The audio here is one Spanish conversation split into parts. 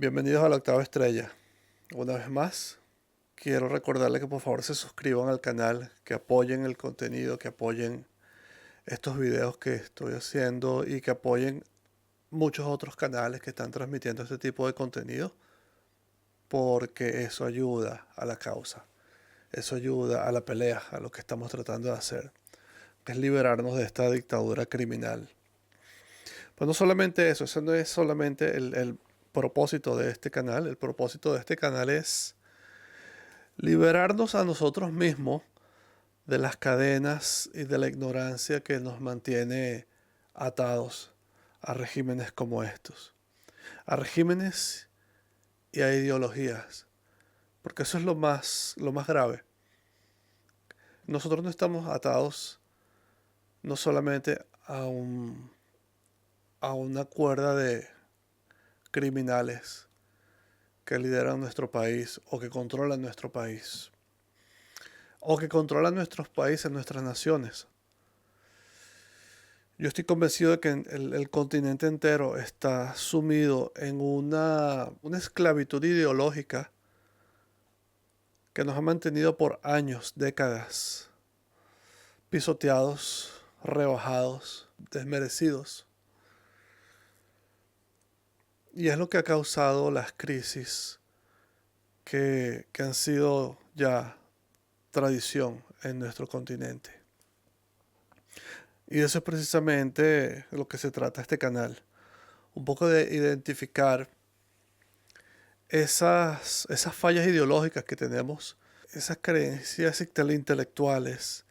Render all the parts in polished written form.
Bienvenidos a la octava estrella. Una vez más, quiero recordarles que por favor se suscriban al canal, que apoyen el contenido, que apoyen estos videos que estoy haciendo y que apoyen muchos otros canales que están transmitiendo este tipo de contenido, porque eso ayuda a la causa, eso ayuda a la pelea, a lo que estamos tratando de hacer, que es liberarnos de esta dictadura criminal. Pues no solamente eso, eso no es solamente el propósito de este canal. El propósito de este canal es liberarnos a nosotros mismos de las cadenas y de la ignorancia que nos mantiene atados a regímenes como estos, a regímenes y a ideologías, porque eso es lo más grave. Nosotros no estamos atados no solamente a una cuerda de criminales que lideran nuestro país o que controlan nuestro país o que controlan nuestros países, nuestras naciones. Yo estoy convencido de que el continente entero está sumido en una esclavitud ideológica que nos ha mantenido por años, décadas, pisoteados, rebajados, desmerecidos. Y es lo que ha causado las crisis que han sido ya tradición en nuestro continente. Y eso es precisamente lo que se trata este canal. Un poco de identificar esas fallas ideológicas que tenemos, esas creencias intelectuales,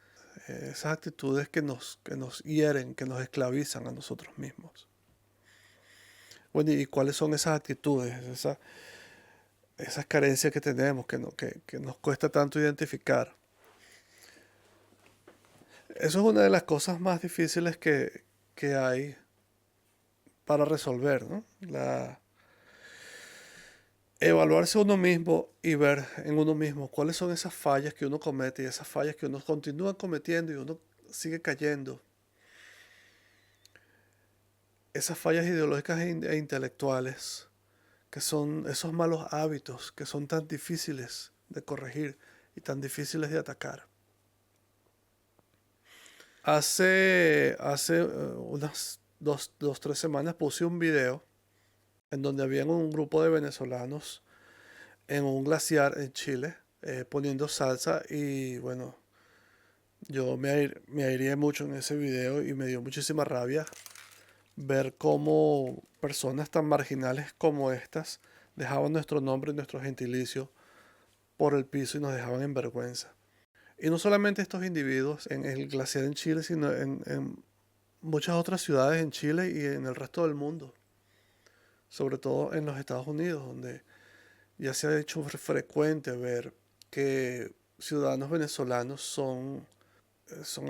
esas actitudes que nos hieren, que nos esclavizan a nosotros mismos. Bueno, ¿y cuáles son esas actitudes, esas carencias que tenemos, que nos cuesta tanto identificar? Eso es una de las cosas más difíciles que hay para resolver, ¿no? Evaluarse uno mismo y ver en uno mismo cuáles son esas fallas que uno comete y esas fallas que uno continúa cometiendo y uno sigue cayendo. Esas fallas ideológicas e intelectuales, que son esos malos hábitos que son tan difíciles de corregir y tan difíciles de atacar. Hace unas tres semanas puse un video en donde había un grupo de venezolanos en un glaciar en Chile poniendo salsa y bueno, yo me airé mucho en ese video y me dio muchísima rabia ver cómo personas tan marginales como estas dejaban nuestro nombre y nuestro gentilicio por el piso y nos dejaban en vergüenza. Y no solamente estos individuos en el glaciar en Chile, sino en muchas otras ciudades en Chile y en el resto del mundo. Sobre todo en los Estados Unidos, donde ya se ha hecho frecuente ver que ciudadanos venezolanos son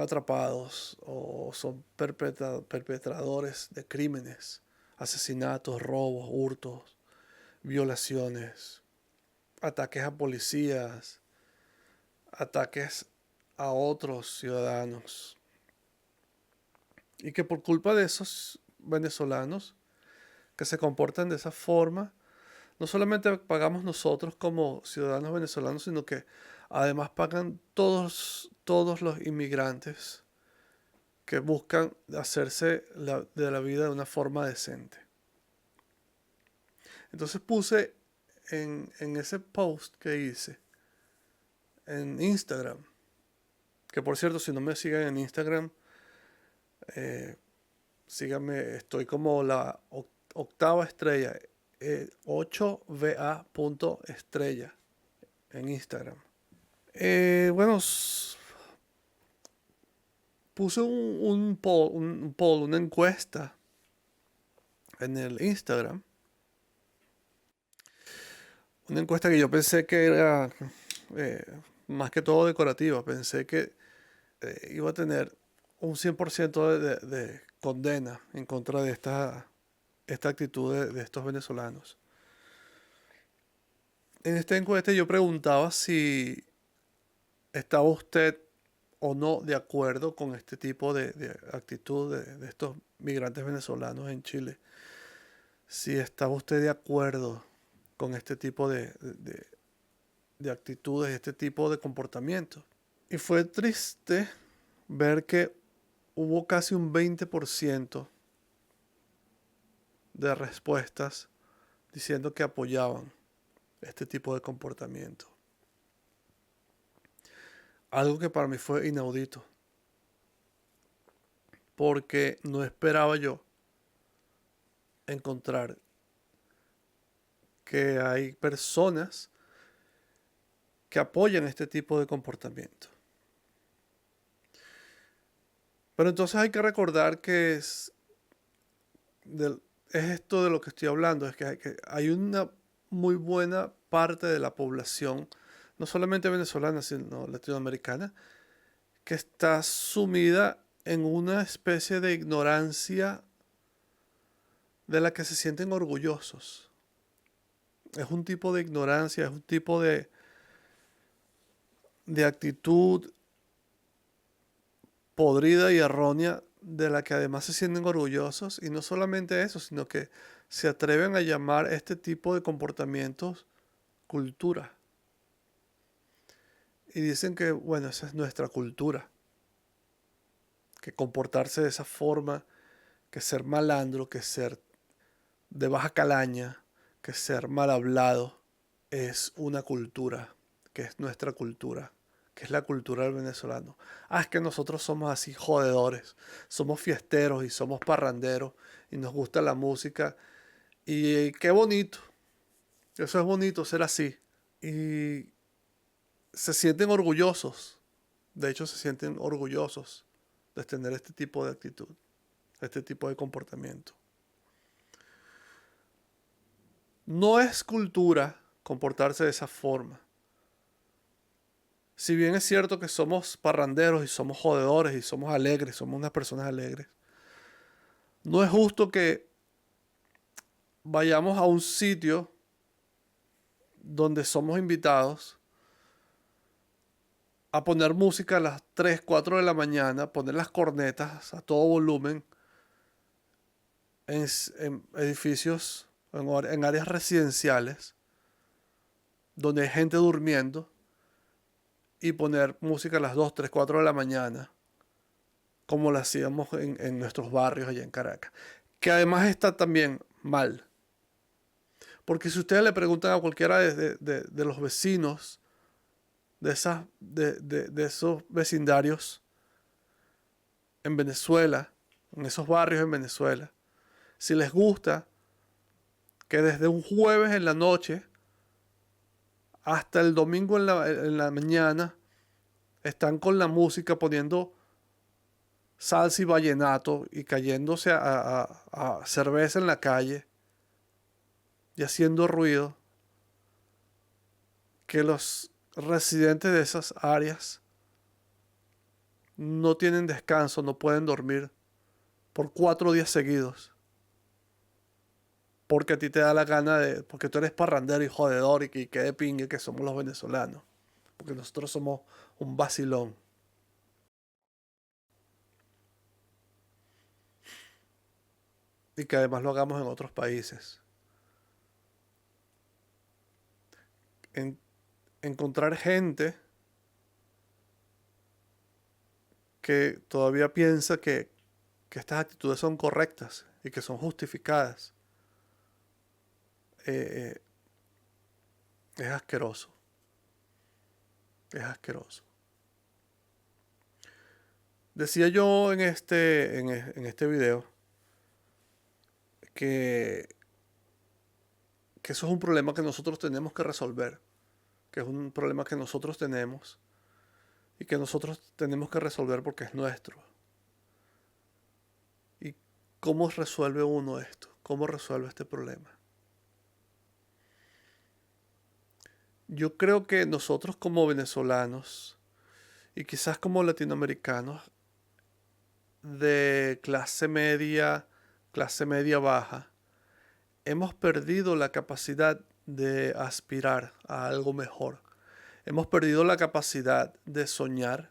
atrapados o son perpetradores de crímenes, asesinatos, robos, hurtos, violaciones, ataques a policías, ataques a otros ciudadanos. Y que por culpa de esos venezolanos que se comportan de esa forma, no solamente pagamos nosotros como ciudadanos venezolanos, sino que además pagan todos los inmigrantes que buscan hacerse de la vida de una forma decente. Entonces puse en ese post que hice en Instagram, que por cierto, si no me siguen en Instagram, eh, síganme, estoy como la octava estrella, 8va.estrella en Instagram. Bueno, puse un poll, una encuesta en el Instagram. Una encuesta que yo pensé que era eh, más que todo decorativa. Pensé que iba a tener un 100% de condena en contra de esta actitud de estos venezolanos. En esta encuesta yo preguntaba si estaba usted o no de acuerdo con este tipo de actitud de estos migrantes venezolanos en Chile. Si estaba usted de acuerdo con este tipo de actitudes, este tipo de comportamientos. Y fue triste ver que hubo casi un 20% de respuestas diciendo que apoyaban este tipo de comportamiento. Algo que para mí fue inaudito, porque no esperaba yo encontrar que hay personas que apoyan este tipo de comportamiento. Pero entonces hay que recordar que es esto de lo que estoy hablando, es que hay una muy buena parte de la población, no solamente venezolana, sino latinoamericana, que está sumida en una especie de ignorancia de la que se sienten orgullosos. Es un tipo de ignorancia, es un tipo de actitud podrida y errónea de la que además se sienten orgullosos, y no solamente eso, sino que se atreven a llamar este tipo de comportamientos cultura. Y dicen que, bueno, esa es nuestra cultura, que comportarse de esa forma, que ser malandro, que ser de baja calaña, que ser mal hablado, es una cultura, que es nuestra cultura, que es la cultura del venezolano. Ah, es que nosotros somos así jodedores, somos fiesteros y somos parranderos y nos gusta la música. Y qué bonito, eso es bonito ser así. Y se sienten orgullosos, de hecho se sienten orgullosos de tener este tipo de actitud, este tipo de comportamiento. No es cultura comportarse de esa forma. Si bien es cierto que somos parranderos y somos jodedores y somos alegres, somos unas personas alegres, no es justo que vayamos a un sitio donde somos invitados a poner música a las 3, 4 de la mañana, poner las cornetas a todo volumen en edificios, en áreas residenciales, donde hay gente durmiendo, y poner música a las 2, 3, 4 de la mañana, como lo hacíamos en nuestros barrios allá en Caracas. Que además está también mal. Porque si ustedes le preguntan a cualquiera de los vecinos de esos vecindarios en Venezuela, en esos barrios en Venezuela, si les gusta que desde un jueves en la noche hasta el domingo en la mañana están con la música poniendo salsa y vallenato y cayéndose a cerveza en la calle y haciendo ruido, que los residentes de esas áreas no tienen descanso, no pueden dormir por 4 días seguidos. Porque a ti te da la gana porque tú eres parrandero y jodedor y que de pingue que somos los venezolanos. Porque nosotros somos un vacilón. Y que además lo hagamos en otros países. En, encontrar gente que todavía piensa que estas actitudes son correctas y que son justificadas, eh, es asqueroso. Es asqueroso. Decía yo en este video que, que eso es un problema que nosotros tenemos que resolver, que es un problema que nosotros tenemos y que nosotros tenemos que resolver porque es nuestro. ¿Y cómo resuelve uno esto? ¿Cómo resuelve este problema? Yo creo que nosotros como venezolanos y quizás como latinoamericanos de clase media baja, hemos perdido la capacidad de aspirar a algo mejor. Hemos perdido la capacidad de soñar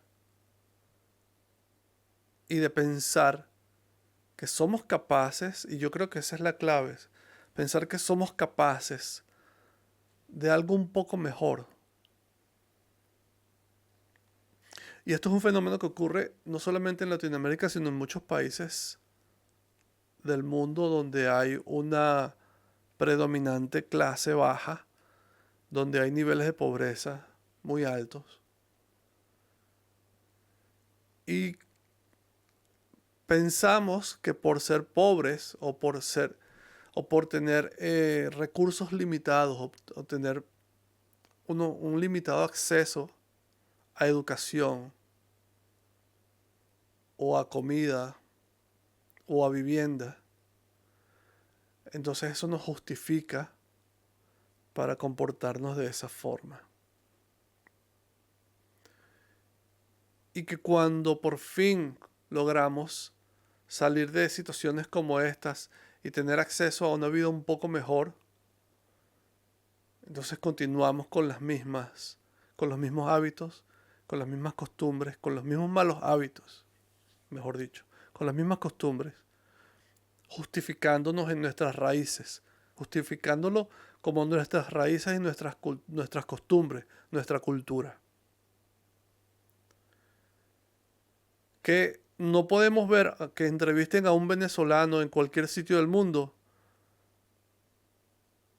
y de pensar que somos capaces, y yo creo que esa es la clave, pensar que somos capaces de algo un poco mejor. Y esto es un fenómeno que ocurre no solamente en Latinoamérica, sino en muchos países del mundo donde hay una predominante clase baja, donde hay niveles de pobreza muy altos. Y pensamos que por ser pobres o por tener recursos limitados o tener un limitado acceso a educación o a comida o a vivienda, entonces eso nos justifica para comportarnos de esa forma. Y que cuando por fin logramos salir de situaciones como estas y tener acceso a una vida un poco mejor, entonces continuamos con los mismos hábitos, con las mismas costumbres, con los mismos malos hábitos, mejor dicho, con las mismas costumbres, justificándonos en nuestras raíces, justificándolo como nuestras raíces y nuestras costumbres, nuestra cultura. Que no podemos ver que entrevisten a un venezolano en cualquier sitio del mundo.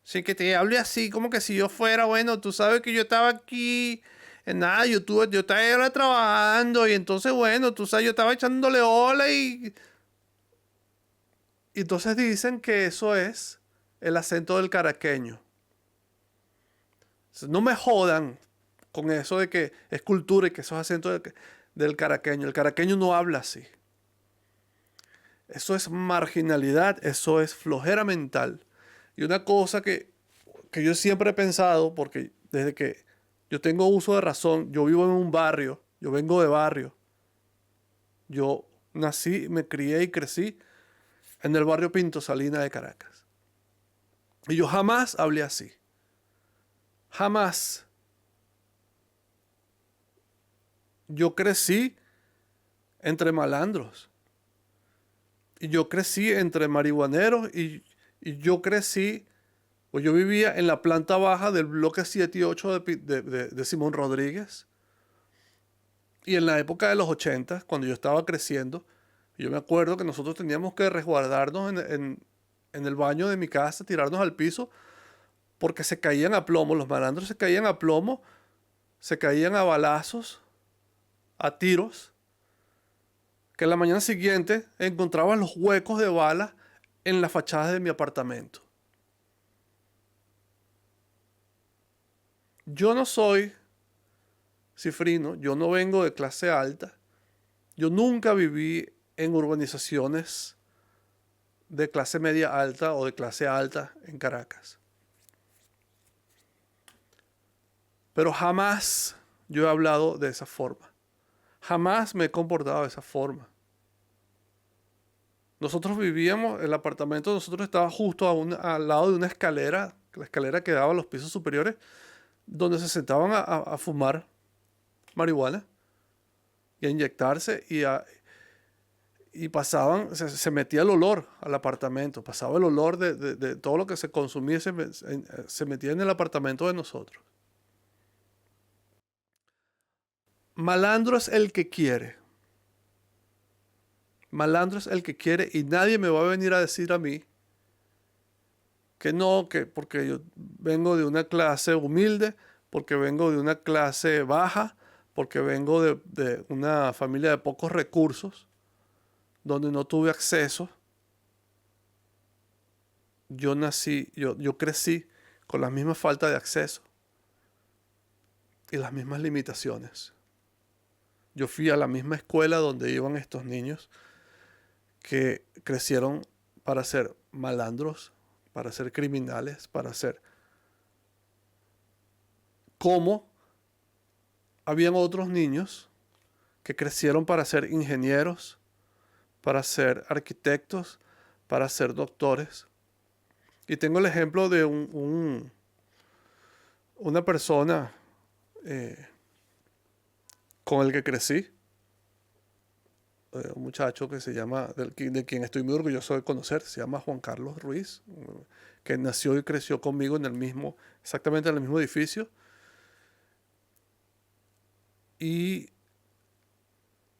Sí, que te hable así, como que si yo fuera, bueno, tú sabes que yo estaba aquí, en nada, yo estaba trabajando y entonces, bueno, tú sabes, yo estaba echándole ola y entonces dicen que eso es el acento del caraqueño. No me jodan con eso de que es cultura y que eso es acento del caraqueño. El caraqueño no habla así. Eso es marginalidad, eso es flojera mental. Y una cosa que yo siempre he pensado, porque desde que yo tengo uso de razón, yo vivo en un barrio, yo vengo de barrio. Yo nací, me crié y crecí en el barrio Pinto Salina de Caracas. Y yo jamás hablé así. Jamás. Yo crecí entre malandros. Y yo crecí entre marihuaneros y yo crecí, pues yo vivía en la planta baja del bloque 7 y 8 de Simón Rodríguez. Y en la época de los 80, cuando yo estaba creciendo, yo me acuerdo que nosotros teníamos que resguardarnos en el baño de mi casa, tirarnos al piso, porque se caían a plomo, los malandros se caían a plomo, se caían a balazos, a tiros, que en la mañana siguiente encontraban los huecos de balas en las fachadas de mi apartamento. Yo no soy cifrino, yo no vengo de clase alta, yo nunca viví en urbanizaciones de clase media alta o de clase alta en Caracas. Pero jamás yo he hablado de esa forma. Jamás me he comportado de esa forma. Nosotros vivíamos, el apartamento de nosotros estaba justo al lado de una escalera, la escalera que daba a los pisos superiores, donde se sentaban a fumar marihuana y a inyectarse y pasaban, se metía el olor al apartamento, pasaba el olor de todo lo que se consumía, se metía en el apartamento de nosotros. Malandro es el que quiere. Malandro es el que quiere y nadie me va a venir a decir a mí que no, que porque yo vengo de una clase humilde, porque vengo de una clase baja, porque vengo de una familia de pocos recursos, donde no tuve acceso. Yo crecí con la misma falta de acceso y las mismas limitaciones. Yo fui a la misma escuela donde iban estos niños que crecieron para ser malandros, para ser criminales, para ser como habían otros niños que crecieron para ser ingenieros, para ser arquitectos, para ser doctores. Y tengo el ejemplo de una persona con el que crecí, un muchacho que se llama, de quien estoy muy orgulloso de conocer, se llama Juan Carlos Ruiz, que nació y creció conmigo exactamente en el mismo edificio. Y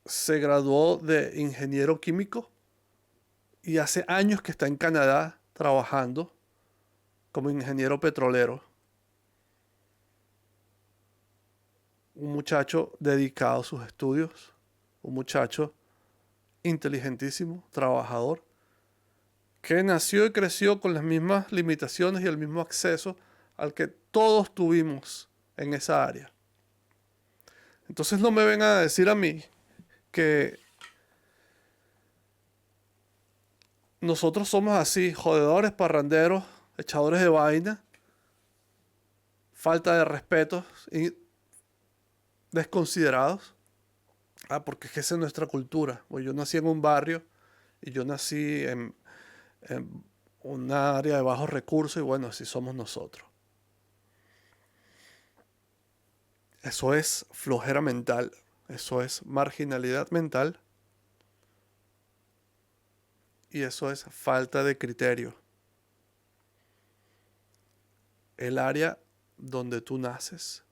se graduó de ingeniero químico y hace años que está en Canadá trabajando como ingeniero petrolero. Un muchacho dedicado a sus estudios, un muchacho inteligentísimo, trabajador, que nació y creció con las mismas limitaciones y el mismo acceso al que todos tuvimos en esa área. Entonces no me vengan a decir a mí que nosotros somos así, jodedores, parranderos, echadores de vaina, falta de respeto y desconsiderados. Porque es que esa es nuestra cultura. Pues yo nací en un barrio y yo nací en una área de bajos recursos y bueno, así somos nosotros. Eso es flojera mental, eso es marginalidad mental y eso es falta de criterio. El área donde tú naces,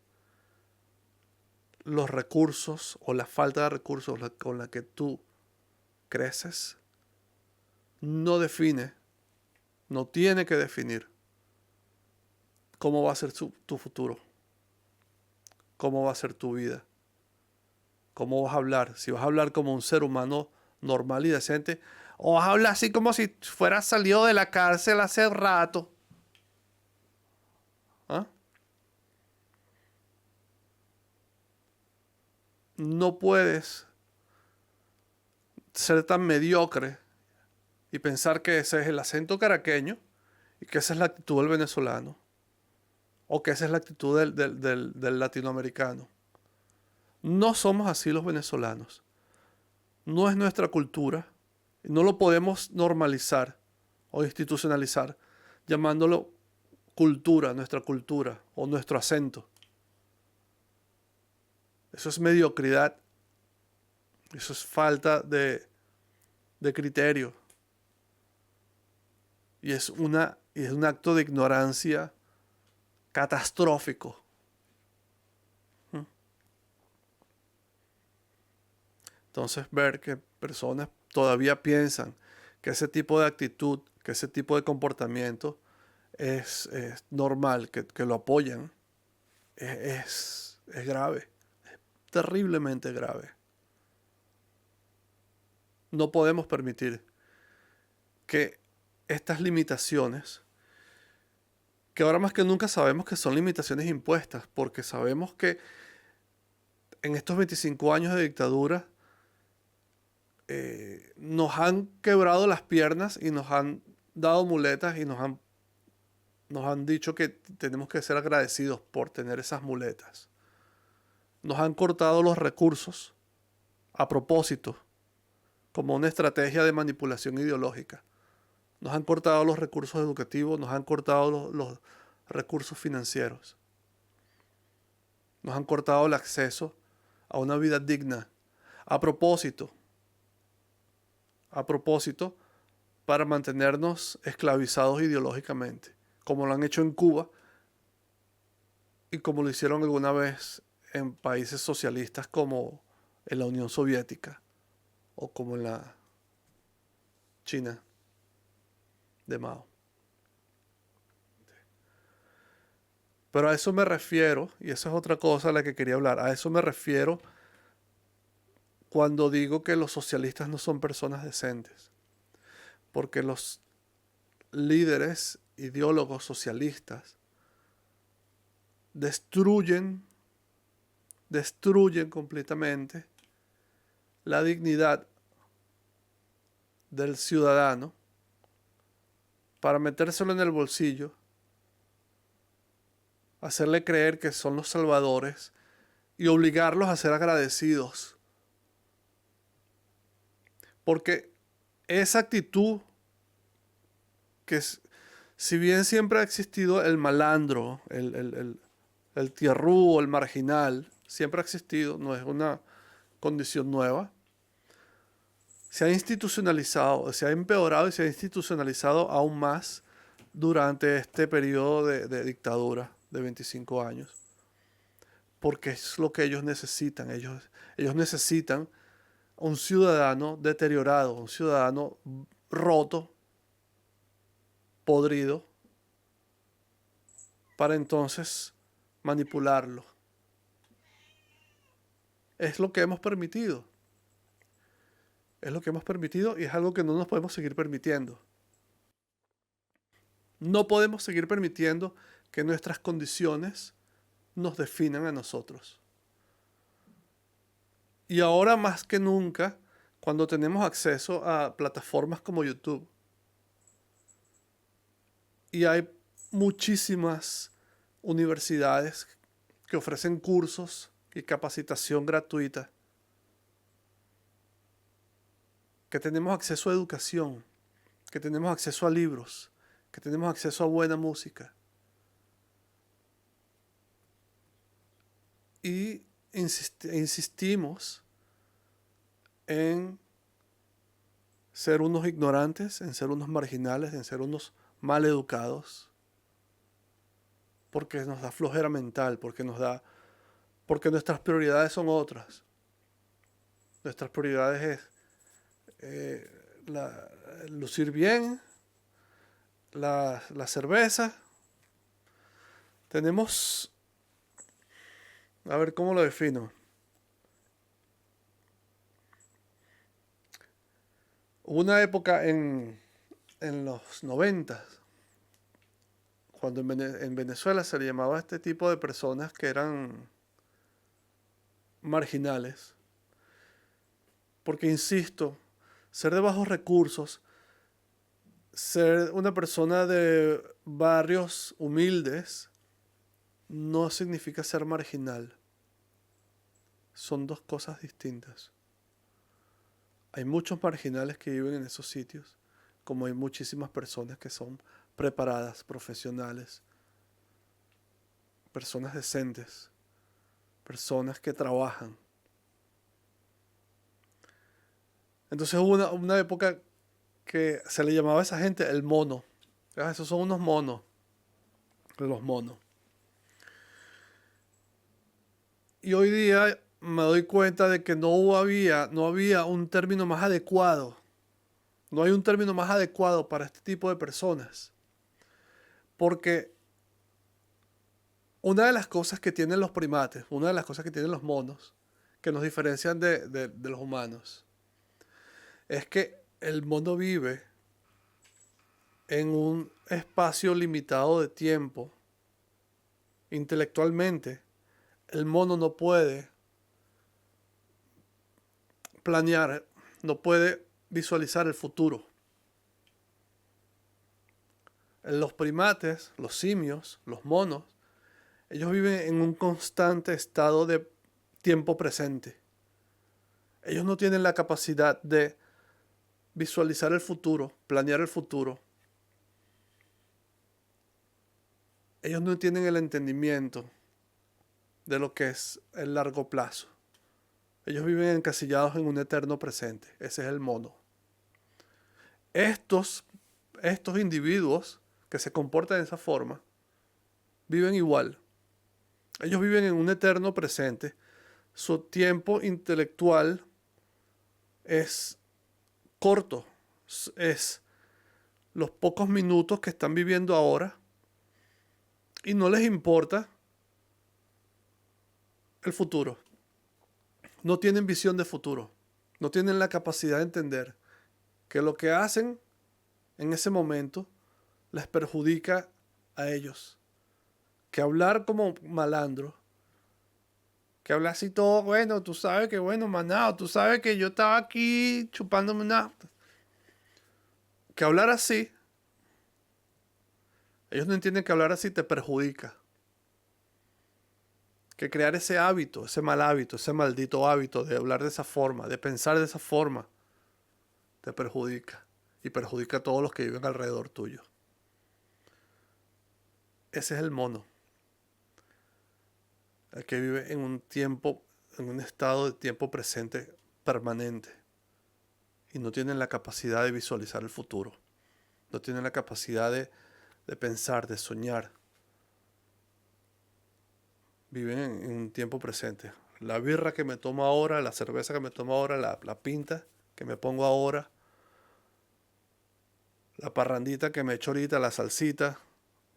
los recursos o la falta de recursos con la que tú creces, no define, no tiene que definir cómo va a ser tu futuro, cómo va a ser tu vida, cómo vas a hablar, si vas a hablar como un ser humano normal y decente, o vas a hablar así como si fueras salido de la cárcel hace rato. ¿Ah? No puedes ser tan mediocre y pensar que ese es el acento caraqueño y que esa es la actitud del venezolano o que esa es la actitud del latinoamericano. No somos así los venezolanos. No es nuestra cultura. No lo podemos normalizar o institucionalizar llamándolo cultura, nuestra cultura o nuestro acento. Eso es mediocridad. Eso es falta de criterio. Y es un acto de ignorancia catastrófico. Entonces, ver que personas todavía piensan que ese tipo de actitud, que ese tipo de comportamiento es normal, que lo apoyan, es grave, es terriblemente grave. No podemos permitir que estas limitaciones, que ahora más que nunca sabemos que son limitaciones impuestas, porque sabemos que en estos 25 años de dictadura nos han quebrado las piernas y nos han dado muletas y nos han dicho que tenemos que ser agradecidos por tener esas muletas. Nos han cortado los recursos a propósito, como una estrategia de manipulación ideológica. Nos han cortado los recursos educativos, nos han cortado los recursos financieros. Nos han cortado el acceso a una vida digna. A propósito, para mantenernos esclavizados ideológicamente, como lo han hecho en Cuba y como lo hicieron alguna vez en países socialistas como en la Unión Soviética o como en la China de Mao. Pero a eso me refiero, y esa es otra cosa a la que quería hablar, a eso me refiero cuando digo que los socialistas no son personas decentes. Porque los líderes ideólogos socialistas destruyen completamente la dignidad del ciudadano para metérselo en el bolsillo, hacerle creer que son los salvadores y obligarlos a ser agradecidos. Porque esa actitud que si bien siempre ha existido el malandro, el tierrú, el marginal, siempre ha existido, no es una condición nueva, se ha institucionalizado, se ha empeorado y se ha institucionalizado aún más durante este periodo de dictadura de 25 años, porque es lo que ellos necesitan. Ellos necesitan un ciudadano deteriorado, un ciudadano roto, podrido, para entonces manipularlo. Es lo que hemos permitido. Es lo que hemos permitido y es algo que no nos podemos seguir permitiendo. No podemos seguir permitiendo que nuestras condiciones nos definan a nosotros. Y ahora más que nunca, cuando tenemos acceso a plataformas como YouTube, y hay muchísimas universidades que ofrecen cursos y capacitación gratuita, que tenemos acceso a educación, que tenemos acceso a libros, que tenemos acceso a buena música. Y insistimos en ser unos ignorantes, en ser unos marginales, en ser unos mal educados, porque nos da flojera mental, porque nuestras prioridades son otras. Nuestras prioridades es lucir bien, la cerveza. Tenemos, a ver cómo lo defino. Hubo una época en los 90, cuando en Venezuela se le llamaba a este tipo de personas que eran marginales. Porque, insisto, ser de bajos recursos, ser una persona de barrios humildes, no significa ser marginal. Son dos cosas distintas. Hay muchos marginales que viven en esos sitios, como hay muchísimas personas que son preparadas, profesionales, personas decentes, personas que trabajan. Entonces hubo una época que se le llamaba a esa gente el mono. Esos son unos monos, los monos. Y hoy día me doy cuenta de que no había un término más adecuado. No hay un término más adecuado para este tipo de personas. Porque una de las cosas que tienen los primates, una de las cosas que tienen los monos, que nos diferencian de los humanos, es que el mono vive en un espacio limitado de tiempo. Intelectualmente, el mono no puede planear, no puede visualizar el futuro. Los primates, los simios, los monos, ellos viven en un constante estado de tiempo presente. Ellos no tienen la capacidad de visualizar el futuro, planear el futuro. Ellos no tienen el entendimiento de lo que es el largo plazo. Ellos viven encasillados en un eterno presente. Ese es el mono. Estos individuos que se comportan de esa forma viven igual. Ellos viven en un eterno presente. Su tiempo intelectual es corto. Es los pocos minutos que están viviendo ahora y no les importa el futuro. No tienen visión de futuro. No tienen la capacidad de entender que lo que hacen en ese momento les perjudica a ellos. Que hablar como malandro, que hablar así todo, bueno, tú sabes que, bueno, manado, tú sabes que yo estaba aquí chupándome una... Que hablar así, ellos no entienden que hablar así te perjudica. Que crear ese hábito, ese mal hábito, ese maldito hábito de hablar de esa forma, de pensar de esa forma, te perjudica. Y perjudica a todos los que viven alrededor tuyo. Ese es el mono. El que vive en un tiempo, en un estado de tiempo presente permanente. Y no tienen la capacidad de visualizar el futuro. No tienen la capacidad de de pensar, de soñar. Viven en un tiempo presente. La birra que me tomo ahora, la cerveza que me tomo ahora, la pinta que me pongo ahora, la parrandita que me echo ahorita, la salsita,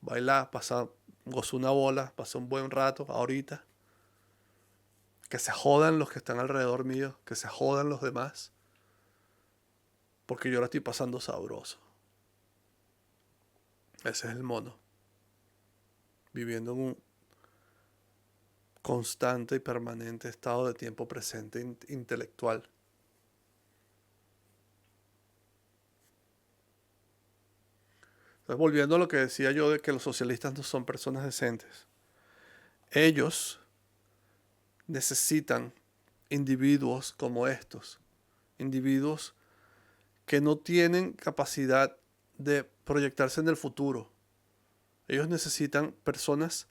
bailar, pasar, gozo una bola, pasar un buen rato ahorita. Que se jodan los que están alrededor mío, que se jodan los demás, porque yo la estoy pasando sabroso. Ese es el mono, viviendo en un constante y permanente estado de tiempo presente intelectual. Entonces, volviendo a lo que decía yo de que los socialistas no son personas decentes, ellos necesitan individuos como estos, individuos que no tienen capacidad de proyectarse en el futuro. Ellos necesitan personas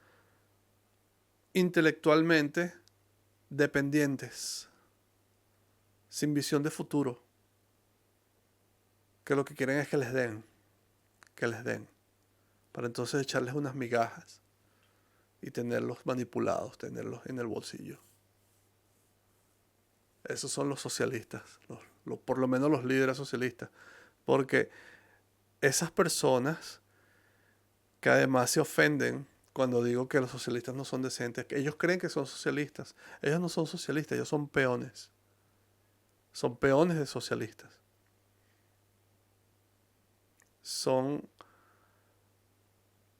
intelectualmente dependientes, sin visión de futuro, que lo que quieren es que les den, para entonces echarles unas migajas y tenerlos manipulados, tenerlos en el bolsillo. Esos son los socialistas, por lo menos los líderes socialistas, porque esas personas que además se ofenden cuando digo que los socialistas no son decentes, que ellos creen que son socialistas, ellos no son socialistas, ellos son peones de socialistas.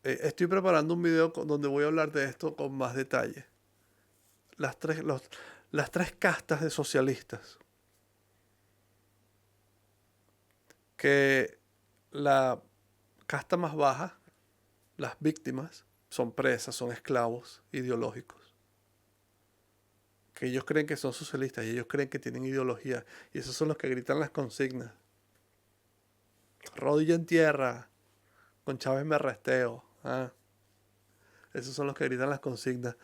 Estoy preparando un video donde voy a hablar de esto con más detalle. Las tres castas de socialistas. Que la casta más baja, las víctimas, son presas, son esclavos ideológicos. Que ellos creen que son socialistas y ellos creen que tienen ideología. Y esos son los que gritan las consignas. Rodilla en tierra, con Chávez me arresteo. Esos son los que gritan las consignas.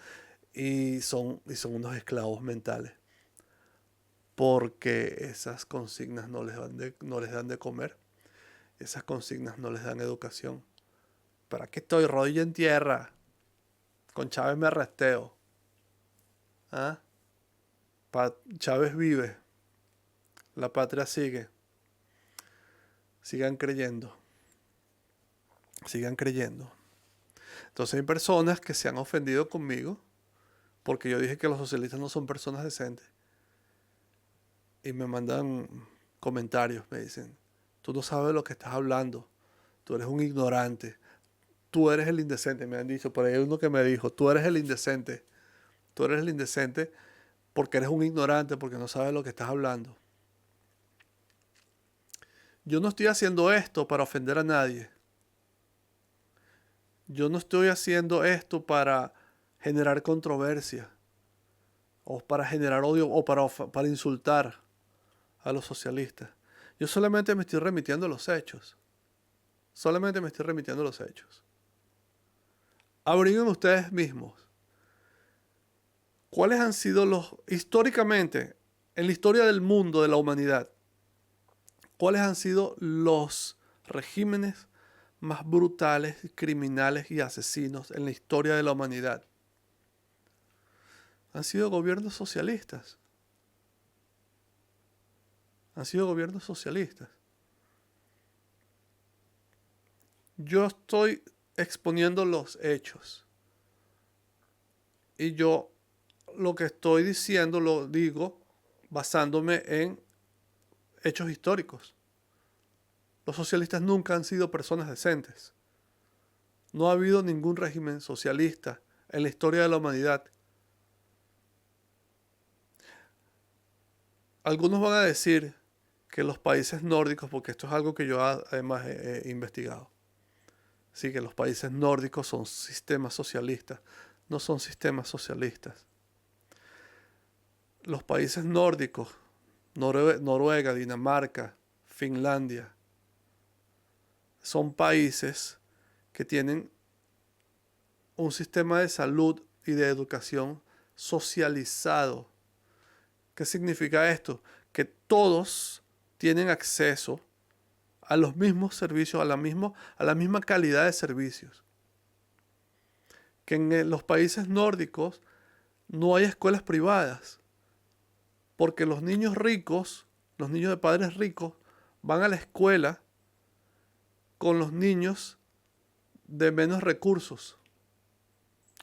Y son unos esclavos mentales. Porque esas consignas no les dan de comer. Esas consignas no les dan educación. ¿Para qué estoy? Rodilla en tierra. Con Chávez me arresteo. Chávez vive. La patria sigue. Sigan creyendo. Sigan creyendo. Entonces hay personas que se han ofendido conmigo porque yo dije que los socialistas no son personas decentes. Y me mandan comentarios, me dicen, tú no sabes de lo que estás hablando, tú eres un ignorante, tú eres el indecente, me han dicho, por ahí hay uno que me dijo, tú eres el indecente porque eres un ignorante, porque no sabes de lo que estás hablando. Yo no estoy haciendo esto para ofender a nadie. Yo no estoy haciendo esto para generar controversia, o para generar odio, o para insultar a los socialistas. Yo solamente me estoy remitiendo a los hechos. Solamente me estoy remitiendo a los hechos. Averigüen ustedes mismos. ¿Cuáles han sido históricamente, en la historia del mundo, de la humanidad, cuáles han sido los regímenes más brutales, criminales y asesinos en la historia de la humanidad? Han sido gobiernos socialistas. Han sido gobiernos socialistas. Yo estoy exponiendo los hechos. Y yo lo que estoy diciendo lo digo basándome en hechos históricos. Los socialistas nunca han sido personas decentes. No ha habido ningún régimen socialista en la historia de la humanidad. Algunos van a decir que los países nórdicos, porque esto es algo que yo además he investigado, sí, que los países nórdicos son sistemas socialistas. No son sistemas socialistas. Los países nórdicos, Noruega, Dinamarca, Finlandia, son países que tienen un sistema de salud y de educación socializado. ¿Qué significa esto? Que todos tienen acceso a los mismos servicios, a la misma calidad de servicios. Que en los países nórdicos no hay escuelas privadas, porque los niños ricos, los niños de padres ricos, van a la escuela con los niños de menos recursos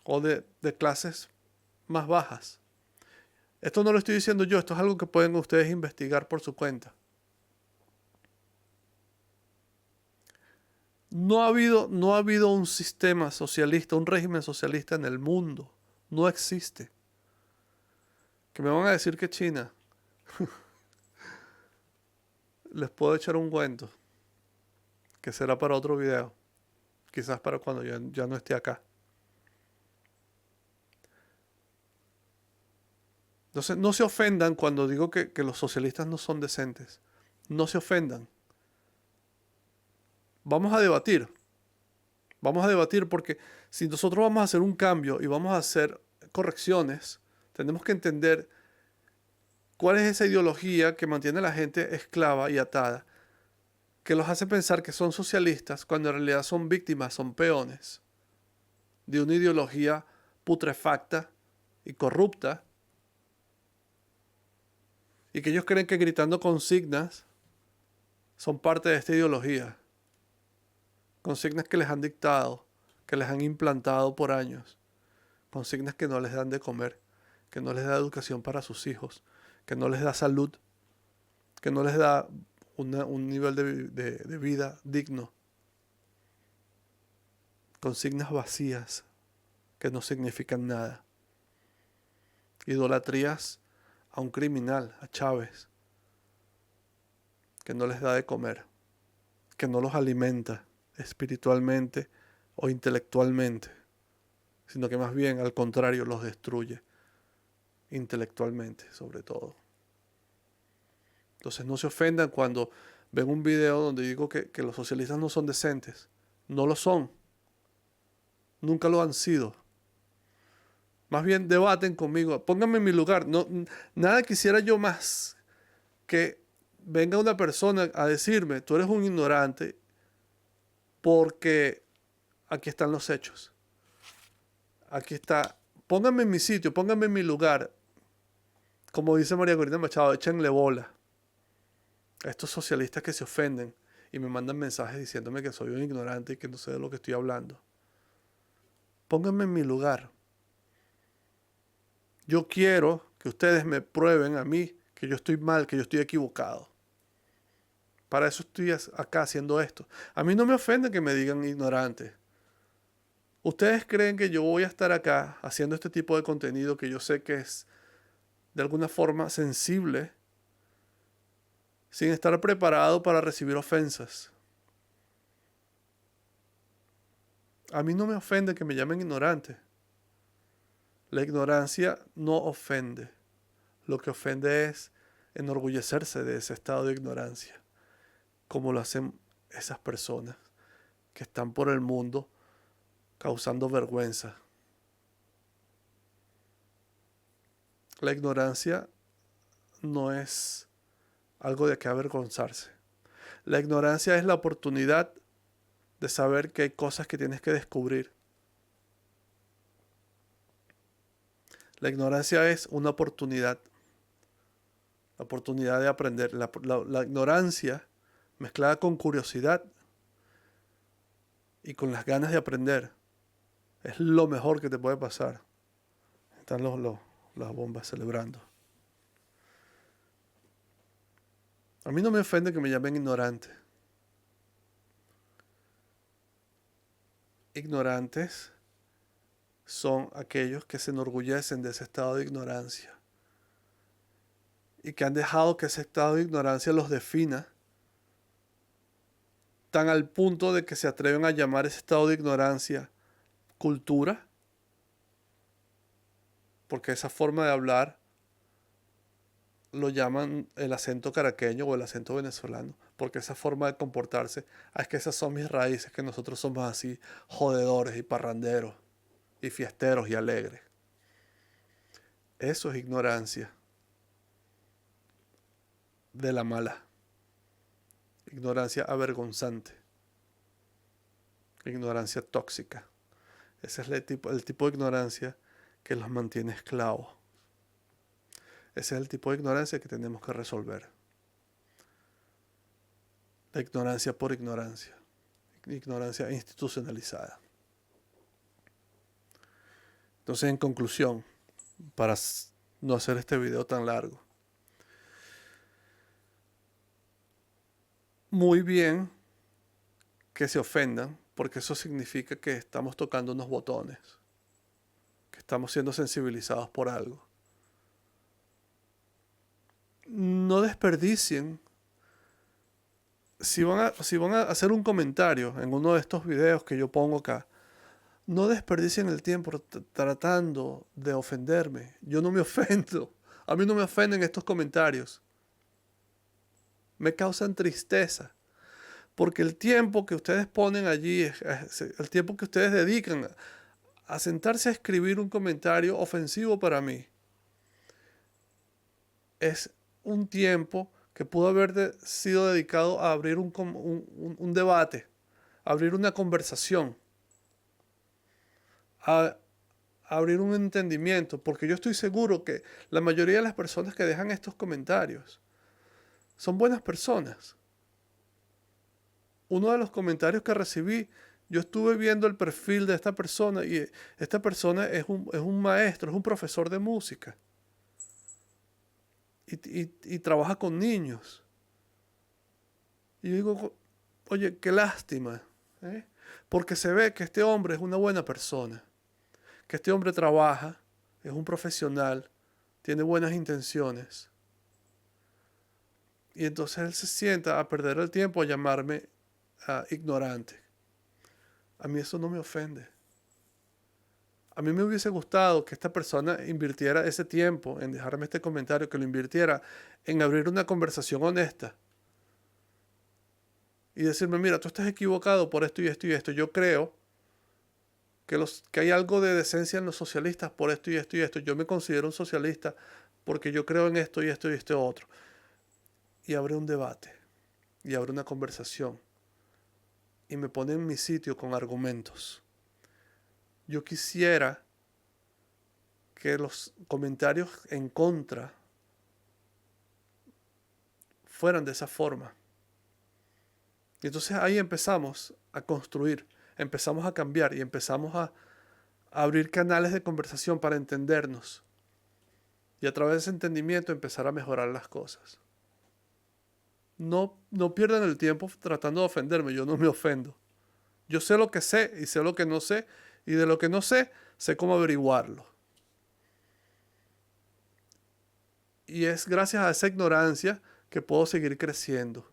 o de clases más bajas. Esto no lo estoy diciendo yo, esto es algo que pueden ustedes investigar por su cuenta. No ha habido un sistema socialista, un régimen socialista en el mundo. No existe. Que me van a decir que China. Les puedo echar un cuento, que será para otro video. Quizás para cuando ya no esté acá. Entonces, no se ofendan cuando digo que los socialistas no son decentes. No se ofendan. Vamos a debatir. Vamos a debatir porque si nosotros vamos a hacer un cambio y vamos a hacer correcciones, tenemos que entender cuál es esa ideología que mantiene a la gente esclava y atada, que los hace pensar que son socialistas cuando en realidad son víctimas, son peones de una ideología putrefacta y corrupta, y que ellos creen que gritando consignas son parte de esta ideología. Consignas que les han dictado, que les han implantado por años. Consignas que no les dan de comer, que no les da educación para sus hijos, que no les da salud, que no les da un nivel de vida digno. Consignas vacías que no significan nada. Idolatrías a un criminal, a Chávez, que no les da de comer, que no los alimenta espiritualmente o intelectualmente, sino que más bien al contrario los destruye intelectualmente, sobre todo. Entonces no se ofendan cuando ven un video donde digo que los socialistas no son decentes. No lo son. Nunca lo han sido. Más bien debaten conmigo. Pónganme en mi lugar. No, nada quisiera yo más que venga una persona a decirme, tú eres un ignorante, porque aquí están los hechos. Aquí está. Pónganme en mi sitio, pónganme en mi lugar. Como dice María Corina Machado, échenle bola a estos socialistas que se ofenden y me mandan mensajes diciéndome que soy un ignorante y que no sé de lo que estoy hablando. Pónganme en mi lugar. Yo quiero que ustedes me prueben a mí que yo estoy mal, que yo estoy equivocado. Para eso estoy acá haciendo esto. A mí no me ofende que me digan ignorante. ¿Ustedes creen que yo voy a estar acá haciendo este tipo de contenido que yo sé que es de alguna forma sensible sin estar preparado para recibir ofensas? A mí no me ofende que me llamen ignorante. La ignorancia no ofende. Lo que ofende es enorgullecerse de ese estado de ignorancia, como lo hacen esas personas que están por el mundo causando vergüenza. La ignorancia no es algo de que avergonzarse. La ignorancia es la oportunidad de saber que hay cosas que tienes que descubrir. La ignorancia es una oportunidad. La oportunidad de aprender. La ignorancia mezclada con curiosidad y con las ganas de aprender es lo mejor que te puede pasar. Están las bombas celebrando. A mí no me ofende que me llamen ignorante. Ignorantes son aquellos que se enorgullecen de ese estado de ignorancia y que han dejado que ese estado de ignorancia los defina tan al punto de que se atreven a llamar ese estado de ignorancia cultura, porque esa forma de hablar lo llaman el acento caraqueño o el acento venezolano, porque esa forma de comportarse, es que esas son mis raíces, que nosotros somos así jodedores y parranderos y fiesteros y alegres. Eso es ignorancia de la mala. ignorancia avergonzante, ignorancia tóxica. Ese es el tipo de ignorancia que los mantiene esclavos. Ese es el tipo de ignorancia que tenemos que resolver. La ignorancia por ignorancia. Ignorancia institucionalizada. Entonces, en conclusión, para no hacer este video tan largo, muy bien que se ofendan, porque eso significa que estamos tocando unos botones, que estamos siendo sensibilizados por algo. No desperdicien. Si van a hacer un comentario en uno de estos videos que yo pongo acá, no desperdicien el tiempo tratando de ofenderme. Yo no me ofendo. A mí no me ofenden estos comentarios. Me causan tristeza. Porque el tiempo que ustedes ponen allí, el tiempo que ustedes dedican a sentarse a escribir un comentario ofensivo para mí, es un tiempo que pudo haber sido dedicado a abrir un debate, a abrir una conversación, a abrir un entendimiento, porque yo estoy seguro que la mayoría de las personas que dejan estos comentarios son buenas personas. Uno de los comentarios que recibí, yo estuve viendo el perfil de esta persona y esta persona es un maestro, es un profesor de música y trabaja con niños. Y yo digo, oye, qué lástima, ¿eh? Porque se ve que este hombre es una buena persona, que este hombre trabaja, es un profesional, tiene buenas intenciones. Y entonces él se sienta a perder el tiempo a llamarme ignorante. A mí eso no me ofende. A mí me hubiese gustado que esta persona invirtiera ese tiempo en dejarme este comentario, que lo invirtiera en abrir una conversación honesta y decirme, mira, tú estás equivocado por esto y esto y esto. Yo creo que hay algo de decencia en los socialistas por esto y esto y esto. Yo me considero un socialista porque yo creo en esto y esto y esto otro. Y abre un debate y abre una conversación y me pone en mi sitio con argumentos. Yo quisiera que los comentarios en contra fueran de esa forma. Y entonces ahí empezamos a construir, empezamos a cambiar y empezamos a abrir canales de conversación para entendernos. Y a través de ese entendimiento empezar a mejorar las cosas. No pierdan el tiempo tratando de ofenderme, yo no me ofendo. Yo sé lo que sé y sé lo que no sé, y de lo que no sé, sé cómo averiguarlo. Y es gracias a esa ignorancia que puedo seguir creciendo.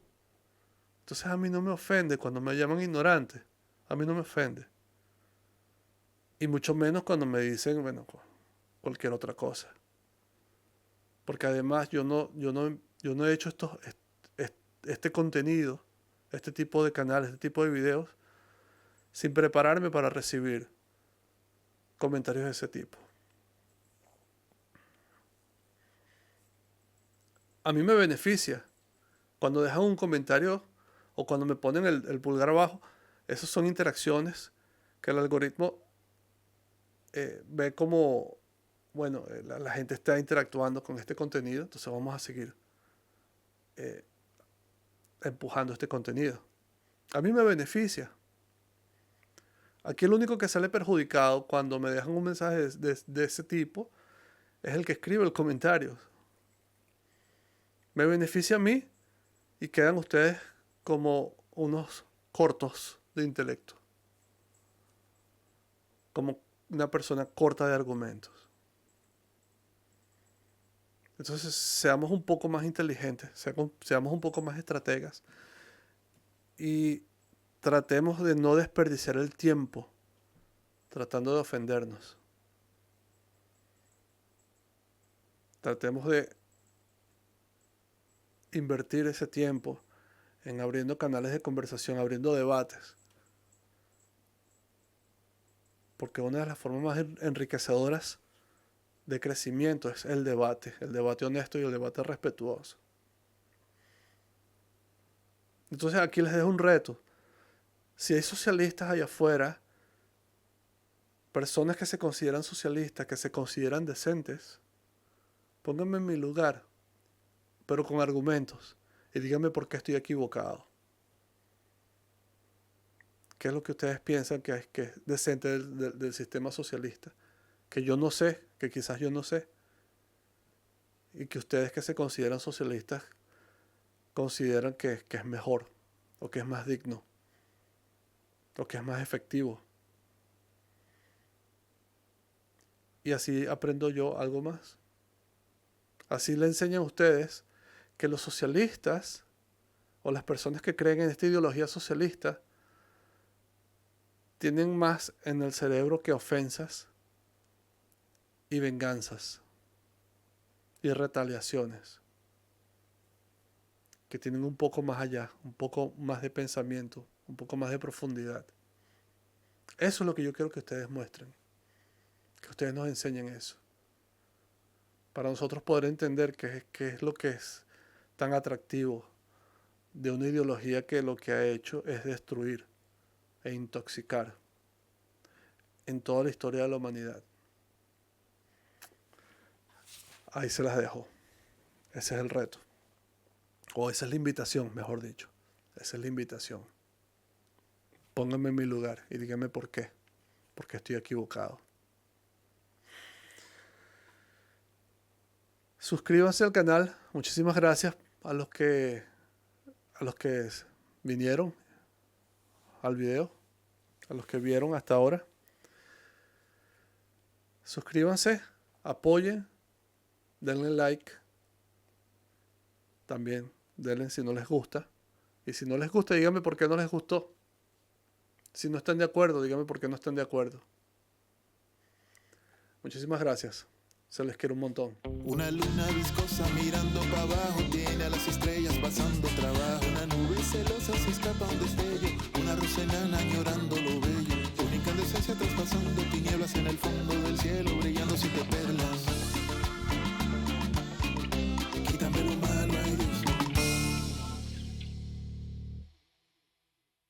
Entonces a mí no me ofende cuando me llaman ignorante. A mí no me ofende. Y mucho menos cuando me dicen, bueno, cualquier otra cosa. Porque además yo no he hecho este contenido, este tipo de canales, este tipo de videos, sin prepararme para recibir comentarios de ese tipo. A mí me beneficia. Cuando dejan un comentario o cuando me ponen el pulgar abajo, esas son interacciones que el algoritmo ve como, bueno, la gente está interactuando con este contenido, entonces vamos a seguir eh, empujando este contenido. A mí me beneficia. Aquí el único que sale perjudicado cuando me dejan un mensaje de ese tipo es el que escribe el comentario. Me beneficia a mí y quedan ustedes como unos cortos de intelecto. Como una persona corta de argumentos. Entonces seamos un poco más inteligentes, seamos un poco más estrategas y tratemos de no desperdiciar el tiempo tratando de ofendernos. Tratemos de invertir ese tiempo en abriendo canales de conversación, abriendo debates. Porque una de las formas más enriquecedoras de crecimiento es el debate honesto y el debate respetuoso. Entonces aquí les dejo un reto. Si hay socialistas allá afuera, personas que se consideran socialistas, que se consideran decentes, pónganme en mi lugar, pero con argumentos, y díganme por qué estoy equivocado. ¿Qué es lo que ustedes piensan que es decente del sistema socialista? Que yo no sé, que quizás yo no sé, y que ustedes que se consideran socialistas consideran que es mejor, o que es más digno, o que es más efectivo. Y así aprendo yo algo más. Así le enseñan a ustedes que los socialistas o las personas que creen en esta ideología socialista tienen más en el cerebro que ofensas y venganzas y retaliaciones, que tienen un poco más allá, un poco más de pensamiento, un poco más de profundidad. Eso es lo que yo quiero que ustedes muestren, que ustedes nos enseñen eso, para nosotros poder entender qué es lo que es tan atractivo de una ideología que lo que ha hecho es destruir e intoxicar en toda la historia de la humanidad. Ahí se las dejo. Ese es el reto. O esa es la invitación, mejor dicho. Esa es la invitación. Pónganme en mi lugar y díganme por qué. Porque estoy equivocado. Suscríbanse al canal. Muchísimas gracias a los que vinieron al video, a los que vieron hasta ahora. Suscríbanse, apoyen, denle like. También denle si no les gusta. Y si no les gusta, díganme por qué no les gustó. Si no están de acuerdo, díganme por qué no están de acuerdo. Muchísimas gracias. Se les quiere un montón. Una luna viscosa mirando para abajo, tiene a las estrellas pasando trabajo. Una nube celosa se escapa a un destello, una rosa enana llorando.